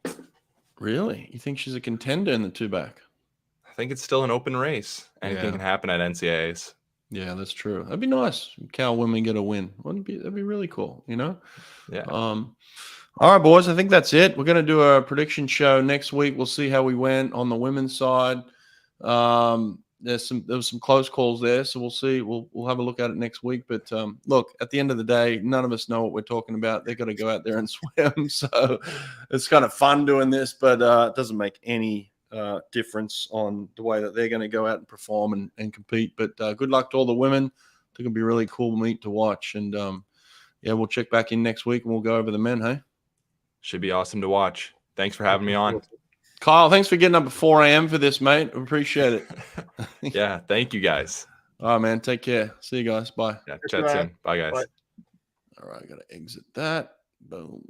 Really, you think she's a contender in the 2-back? I think it's still an open race. Anything can happen at NCAAs. Yeah, that's true. That'd be nice. Cal women get a win. That'd be really cool. Yeah. All right, boys. I think that's it. We're going to do a prediction show next week. We'll see how we went on the women's side. There was some close calls there, so we'll see. We'll have a look at it next week. But look, at the end of the day, none of us know what we're talking about. They've got to go out there and swim, so it's kind of fun doing this, but it doesn't make any difference on the way that they're going to go out and perform and compete. But good luck to all the women. I think it'll be a really cool meet to watch. And we'll check back in next week and we'll go over the men. Hey, should be awesome to watch. Thanks for having me on. Kyle, thanks for getting up at 4 a.m. for this, mate. Appreciate it. Yeah, thank you guys. All right, man. Take care. See you guys. Bye. Yeah, chat soon. Bye, guys. Bye. All right, I got to exit that. Boom.